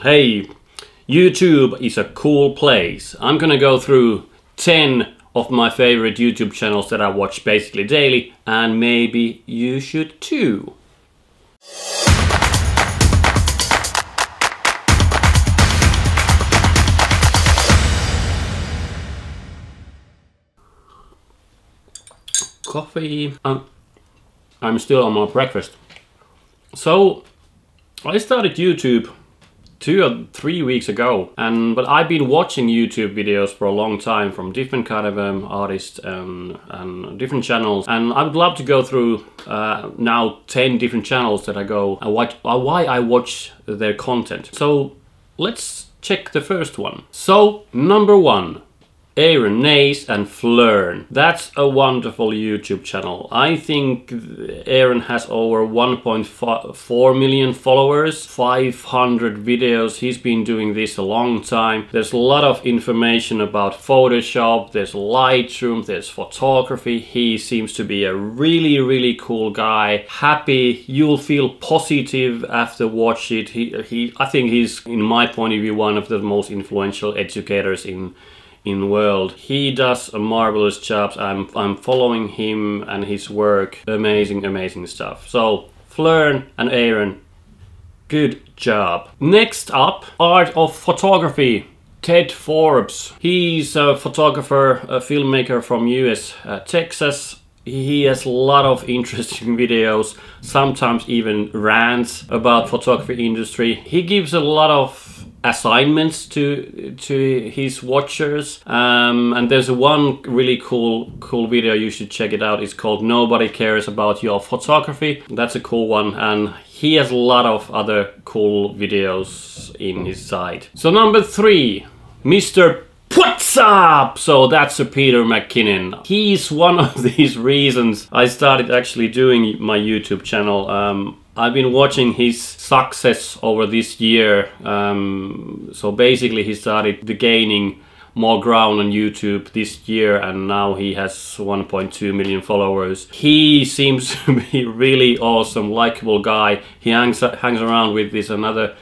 Hey, YouTube is a cool place. I'm gonna go through 10 of my favorite YouTube channels that I watch basically daily, and maybe you should too. Coffee. I'm still on my breakfast. So I started YouTube 2 or 3 weeks ago, but I've been watching YouTube videos for a long time from different kind of artists and different channels, and I would love to go through now 10 different channels that I go and why I watch their content. So let's check the first one. So number 1, Aaron Nace and Flern. That's a wonderful YouTube channel. I think Aaron has over 1.4 million followers, 500 videos. He's been doing this a long time. There's a lot of information about Photoshop, there's Lightroom, there's photography. He seems to be a really cool guy. Happy, you'll feel positive after watch it. I think he's, in my point of view, one of the most influential educators in the world. He does a marvelous job. I'm following him and his work. Amazing stuff. So Flern and Aaron, good job. Next up, art of photography. Ted Forbes. He's a photographer, a filmmaker from US, Texas. He has a lot of interesting videos, sometimes even rants about photography industry. He gives a lot of assignments to his watchers, and there's one really cool video, you should check it out. It's called Nobody Cares About Your Photography. That's a cool one, and he has a lot of other cool videos in his site. So number 3, Mr. What's up? So that's a Peter McKinnon. He's one of these reasons I started actually doing my YouTube channel. I've been watching his success over this year. So basically he started gaining more ground on YouTube this year, and now he has 1.2 million followers. He seems to be really awesome, likable guy. He hangs around with this another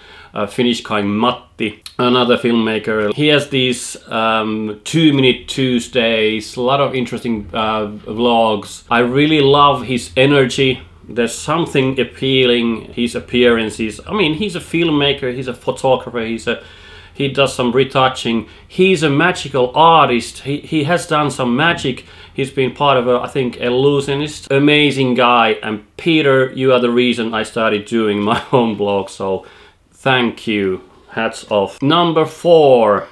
Finnish guy, Matti, another filmmaker. He has these 2-minute Tuesdays, a lot of interesting vlogs. I really love his energy. There's something appealing, his appearances. I mean, he's a filmmaker, he's a photographer, he does some retouching. He's a magical artist. He has done some magic. He's been part of I think, Illusionist. Amazing guy. And Peter, you are the reason I started doing my own blog. So thank you. Hats off. Number 4.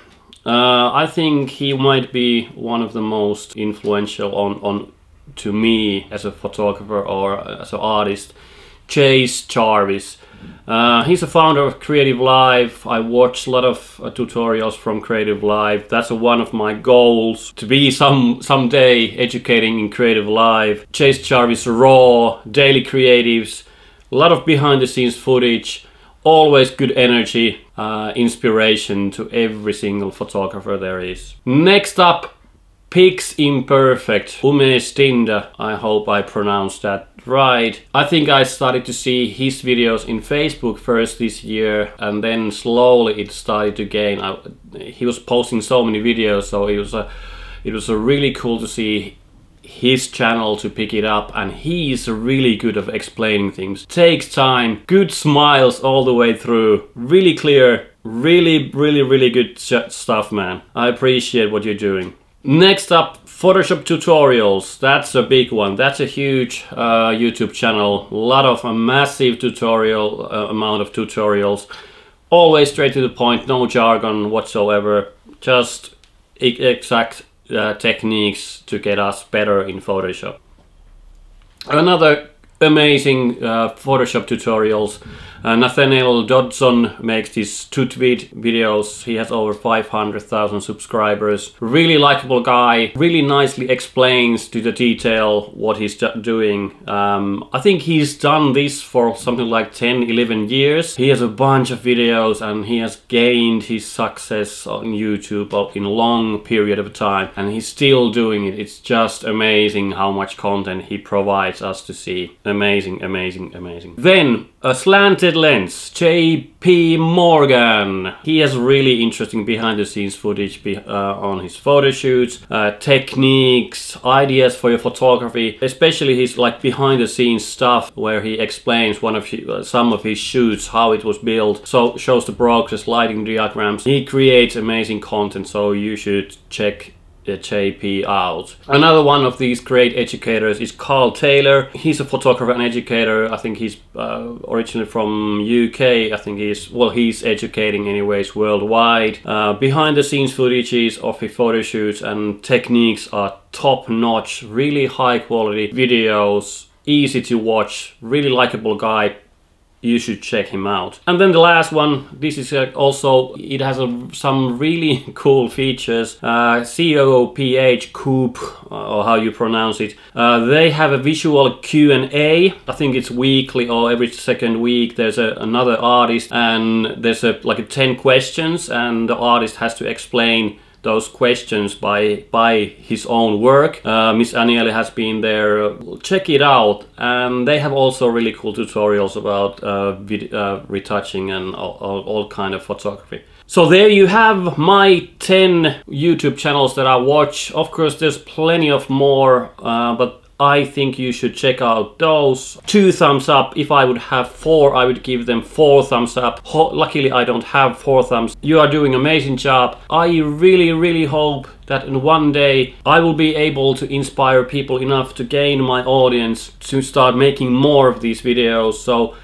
I think he might be one of the most influential on to me as a photographer or as an artist, Jarvis. He's a founder of Creative Live. I watch a lot of tutorials from Creative Live. That's one of my goals, to be someday educating in Creative Live. Jarvis raw, daily creatives, a lot of behind the scenes footage, always good energy, inspiration to every single photographer there is. Next up, Pics Imperfect, Umestinda. I hope I pronounced that right. I think I started to see his videos in Facebook first this year, and then slowly it started to gain. He was posting so many videos, so it was really cool to see his channel to pick it up, and he is really good at explaining things. Takes time, good smiles all the way through, really clear, really good stuff, man. I appreciate what you're doing. Next up, Photoshop tutorials. That's a big one. That's a huge YouTube channel. A massive tutorial amount of tutorials. Always straight to the point, no jargon whatsoever. Just exact techniques to get us better in Photoshop. Another amazing Photoshop tutorials. Nathaniel Dodson makes these two-tweet videos. He has over 500,000 subscribers. Really likable guy. Really nicely explains to the detail what he's doing. I think he's done this for something like 10-11 years. He has a bunch of videos and he has gained his success on YouTube in a long period of time. And he's still doing it. It's just amazing how much content he provides us to see. Amazing. Then A slanted lens, JP Morgan. He has really interesting behind the scenes footage on his photo shoots, techniques, ideas for your photography, especially his like behind the scenes stuff where he explains some of his shoots, how it was built, so shows the progress, lighting diagrams. He creates amazing content, so you should check JP out. Another one of these great educators is Carl Taylor. He's a photographer and educator. I think he's originally from UK. I think he's educating anyways worldwide. Behind the scenes footages of his photo shoots and techniques are top notch, really high quality videos, easy to watch, really likable guy. You should check him out. And then the last one, this is also, it has some really cool features. COOPH, Coop, or how you pronounce it. They have a visual Q&A. I think it's weekly or every second week. There's another artist and there's like 10 questions and the artist has to explain those questions by his own work. Miss Aniele has been there. Check it out. And they have also really cool tutorials about retouching and all kind of photography. So there you have my 10 YouTube channels that I watch. Of course, there's plenty of more, but I think you should check out those. 2 thumbs up. If I would have 4, I would give them 4 thumbs up. Luckily, I don't have 4 thumbs. You are doing an amazing job. I really hope that in one day I will be able to inspire people enough to gain my audience to start making more of these videos. So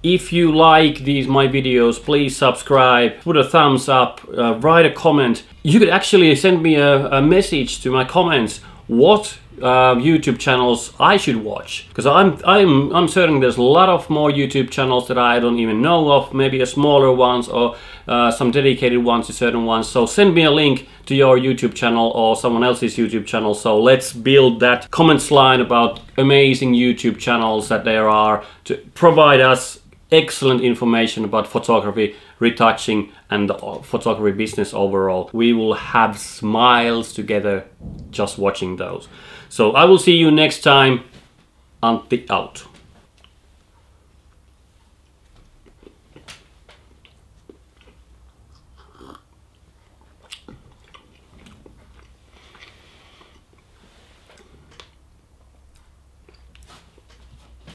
if you like my videos, please subscribe, put a thumbs up, write a comment. You could actually send me a message to my comments what YouTube channels I should watch, because I'm certain there's a lot of more YouTube channels that I don't even know of, maybe a smaller ones or some dedicated ones to certain ones. So send me a link to your YouTube channel or someone else's YouTube channel, so let's build that comments line about amazing YouTube channels that there are to provide us excellent information about photography, retouching and the photography business overall. We will have smiles together just watching those. So I will see you next time. Antti out.